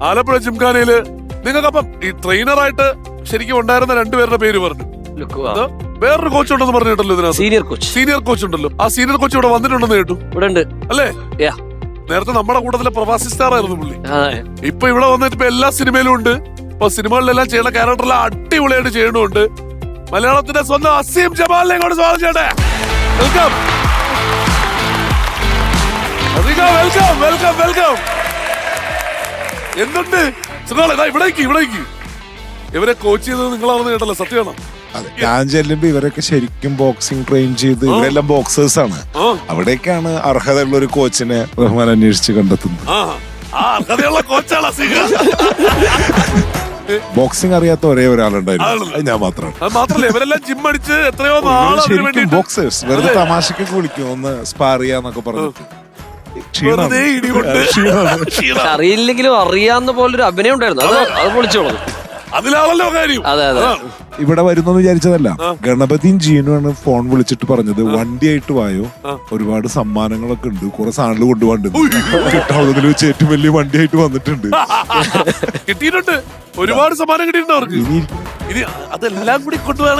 ആലപ്പുഴ ജിംഖാനയില് നിങ്ങൾക്കപ്പം ഈ ട്രെയിനറായിട്ട് ശരിക്കും ഉണ്ടായിരുന്ന രണ്ടുപേരുടെ പേര് പറഞ്ഞു. വേറൊരു കോച്ച് ഉണ്ടെന്ന് പറഞ്ഞിട്ടല്ലോ ഇതിനകത്ത്. സീനിയർ കോച്ച് ഉണ്ടല്ലോ. ആ സീനിയർ കോച്ച് ഇവിടെ വന്നിട്ടുണ്ടെന്ന് കേട്ടു. അല്ലേ? നേരത്തെ നമ്മുടെ കൂട്ടത്തിലെ പ്രവാസി സ്റ്റാർ ആയിരുന്നു പുള്ളി. ഇപ്പൊ ഇവിടെ വന്നിട്ട് ഇപ്പൊ എല്ലാ സിനിമയിലും ഉണ്ട്. ഇപ്പൊ സിനിമകളിലെല്ലാം ചെയ്യുന്ന ക്യാരക്ടറെല്ലാം അടിപൊളിയായിട്ട് ചെയ്യണമുണ്ട്. മലയാളത്തിന്റെ സ്വന്തം അസീം ജമാലിനെ കൊണ്ട് സ്വാഗതം ചെയ്യട്ടെ. Welcome welcome welcome welcome. എന്തുണ്ട് സുഖാണ്? ഇവിടേക്ക് ഇവരെ കോച്ച് ചെയ്തത് നിങ്ങളാണെന്ന് കേട്ടല്ലോ, സത്യമാണോ? ഞാൻ ചെല്ലുമ്പോ ഇവരൊക്കെ ശരിക്കും ബോക്സിംഗ് ട്രെയിൻ ചെയ്ത് ഇവരെല്ലാം ബോക്സേഴ്സ് ആണ്. അവിടേക്കാണ് അർഹതയുള്ള ഒരു കോച്ചിനെ റഹ്മാൻ അന്വേഷിച്ച് കണ്ടെത്തുന്നത്. ബോക്സിംഗ് അറിയാത്ത ഒരേ ഒരാളുണ്ടായിരുന്നു, ഞാൻ മാത്രമല്ല ഇവരെല്ലാം ജിം അടിച്ച് എത്രയോ ശരിക്കും ബോക്സേഴ്സ്. വെറുതെ തമാശക്കൊക്കെ വിളിക്കും ഒന്ന് സ്പാർ ചെയ്യാന്നൊക്കെ പറഞ്ഞിട്ട്. അറിയില്ലെങ്കിലും അറിയാവുന്ന പോലൊരു അഭിനയം ഉണ്ടായിരുന്നു. അത് പൊളിച്ചോളൂ. അതിലാണല്ലോ കാര്യം. ഇവിടെ വരുന്നു വിചാരിച്ചതല്ല. ഗണപതിയും ജീനുമാണ് ഫോൺ വിളിച്ചിട്ട് പറഞ്ഞത് വണ്ടിയായിട്ട് വായോ, ഒരുപാട് സമ്മാനങ്ങളൊക്കെ ഉണ്ട്, കുറെ സാധനങ്ങൾ കൊണ്ടുപോകണ്ട്. കിട്ടാവുന്നതിൽ വെച്ച് ഏറ്റവും വലിയ വണ്ടിയായിട്ട് വന്നിട്ടുണ്ട്. കിട്ടിയിട്ടുണ്ട്, ഒരുപാട് സമ്മാനം കിട്ടിയിട്ടുണ്ട് അവർക്ക്. ഇനി അതെല്ലാം കൂടി കൊണ്ടുപോകാൻ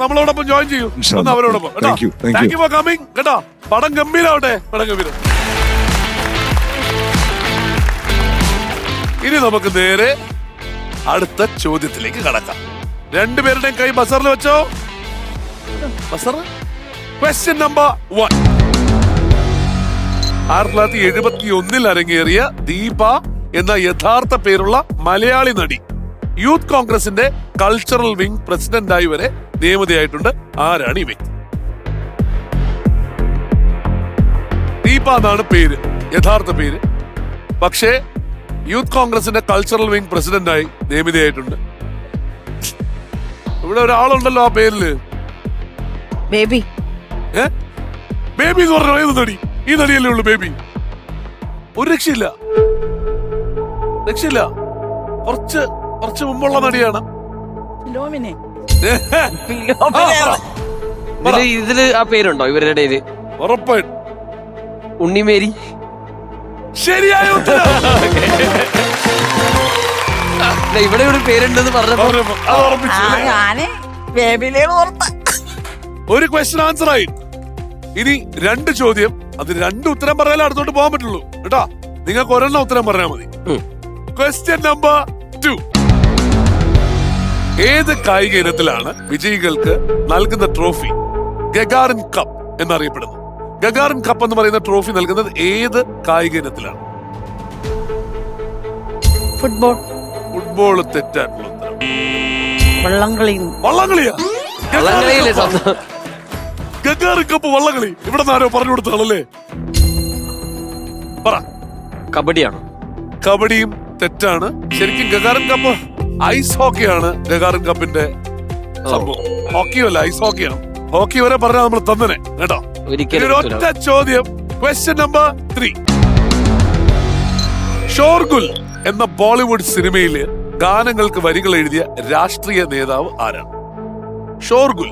നമ്മളോടൊപ്പം ജോയിൻ ചെയ്യൂ. അവരോടൊപ്പം താങ്ക് യു ഫോർ കമ്മിങ് കേട്ടോ. പടം ഗംഭീരാവട്ടെ, പടം ഗംഭീരം. ഇനി നമുക്ക് നേരെ അടുത്ത ചോദ്യത്തിലേക്ക് കടക്കാം. രണ്ടുപേരുടെയും കൈ ബസറിൽ വെച്ചോ. ബസർ. Question number 1. 1971 അരങ്ങേറിയ ദീപ എന്ന യഥാർത്ഥ പേരുള്ള മലയാളി നടി യൂത്ത് കോൺഗ്രസിന്റെ കൾച്ചറൽ വിംഗ് പ്രസിഡന്റായി വരെ നിയമിതയായിട്ടുണ്ട്. ആരാണ് ഈ വ്യക്തി? ദീപ എന്നാണ് പേര്, യഥാർത്ഥ പേര്. പക്ഷേ യൂത്ത് കോൺഗ്രസിന്റെ കൾച്ചറൽ വിംഗ് പ്രസിഡന്റായി നിയമിതയായിട്ടുണ്ട്. ഇവിടെ ഒരാളുണ്ടല്ലോ ആ പേരില്, ബേബി. ബേബി എന്ന് പറഞ്ഞ ഏത് നടി? ഈ നടിയല്ലേ ഉള്ളു ബേബി. ഒരു രക്ഷയില്ല. കുറച്ച് മുമ്പുള്ള നടിയാണ്. ഇതില് ആ പേരുണ്ടോ ഇവരുടെ ഇടയില്? ഉറപ്പായിട്ടും ഉണ്ണിമേരി. ശരിയായ ഉത്തരം. ഇവിടെ ഒരു പേരുണ്ടെന്ന് പറഞ്ഞപ്പോ ഒരു ക്വസ്റ്റ്യൻ ആൻസർ ആയി. ഇനി 2 ചോദ്യം. അത് 2 ഉത്തരം പറയാനേ അടുത്തോട്ട് പോകാൻ പറ്റുള്ളൂ കേട്ടോ. നിങ്ങൾക്ക് ഒരെണ്ണം ഉത്തരം പറഞ്ഞാൽ മതി. Question number 2. ഏത് കായിക ഇനത്തിലാണ് വിജയികൾക്ക് നൽകുന്ന ട്രോഫി ഗഗാറിൻ കപ്പ് എന്നറിയപ്പെടുന്നത്? ഗഗാറിൻ കപ്പ് എന്ന് പറയുന്ന ട്രോഫി നൽകുന്നത് ഏത് കായിക ഇനത്തിലാണ്? ഫുട്ബോൾ തെറ്റായിട്ടുള്ള ഉത്തരം. വള്ളംകളിയാ? ഗഗാറിൻ കപ്പ് വള്ളംകളി ഇവിടെ ആരോ പറഞ്ഞു കൊടുത്താണല്ലേ? പറ. കബഡിയാണ്. കബഡിയും തെറ്റാണ്. ശരിക്കും ഗഗാറിൻ കപ്പ് ഐസ് ഹോക്കിയാണ്. ഗഗാറിൻ കപ്പിന്റെ സംഭവം ഹോക്കിയല്ല, ഐസ് ഹോക്കിയാണ്. ഹോക്കി വരെ പറഞ്ഞാൽ നമ്മൾ തന്നെ കേട്ടോ. ഒറ്റ ചോദ്യം. Question number 3. ഷോർഗുൽ എന്ന ബോളിവുഡ് സിനിമയിലെ ഗാനങ്ങൾക്ക് വരികൾ എഴുതിയ രാഷ്ട്രീയ നേതാവ് ആരാണ്? ഷോർഗുൽ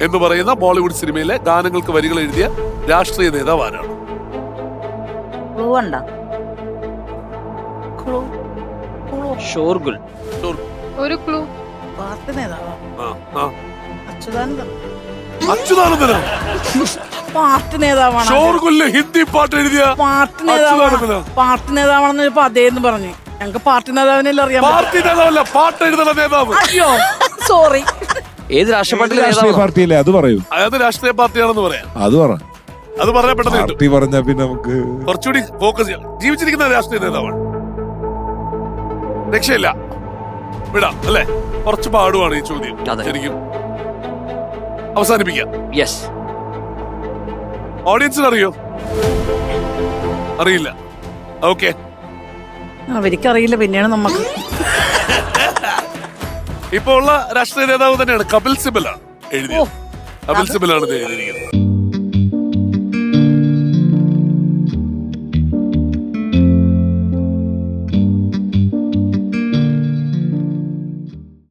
എന്ന് പറയുന്ന ബോളിവുഡ് സിനിമയിലെ ഗാനങ്ങൾക്ക് വരികൾ എഴുതിയ രാഷ്ട്രീയ നേതാവ് ആരാണ്? ഷോർഗുൽ ഒരു ക്ലൂ. അച്യുതാനന്ദനോ? പാർട്ടി നേതാവാണ്. ഷോർഗുലിലെ ഹിന്ദി പാട്ട് എഴുതിയ പാർട്ടി നേതാവാണെന്ന് ചോദിച്ചപ്പോ അതേന്ന് പറഞ്ഞു. ഞങ്ങക്ക് പാർട്ടി നേതാവിനെല്ലാം അറിയാം. പാർട്ടി നേതാവല്ല, പാട്ട് എഴുതുന്ന നേതാവ്. അയ്യോ സോറി. ഏത് രാഷ്ട്രീയ പാർട്ടിയല്ലേ? അത് പറയൂ. അതായത് രാഷ്ട്രീയ പാർട്ടിയാണെന്ന് പറയാം. അത് പറയാൻ പെട്ടെന്ന് പറഞ്ഞാ പിന്നെ നമുക്ക് കുറച്ചുകൂടി ഫോക്കസ് ചെയ്യാം. ജീവിച്ചിരിക്കുന്ന രാഷ്ട്രീയ നേതാവാണ്. രക്ഷയില്ല, വിടാം അല്ലെ? കുറച്ച് പാടുവാണ് ഈ ചോദ്യം. ശരിക്കും അവസാനിപ്പിക്കാം. ഓഡിയൻസിന് അറിയോ? അറിയില്ല. ഓക്കെ, അവർക്കറിയില്ല, പിന്നെയാണ് നമുക്ക്. ഇപ്പൊ ഉള്ള രാഷ്ട്രീയ നേതാവ് തന്നെയാണ്. കപിൽ സിബലാണ് എഴുതിയത്. കപിൽ സിബലാണ് എഴുതിയിരിക്കുന്നത്.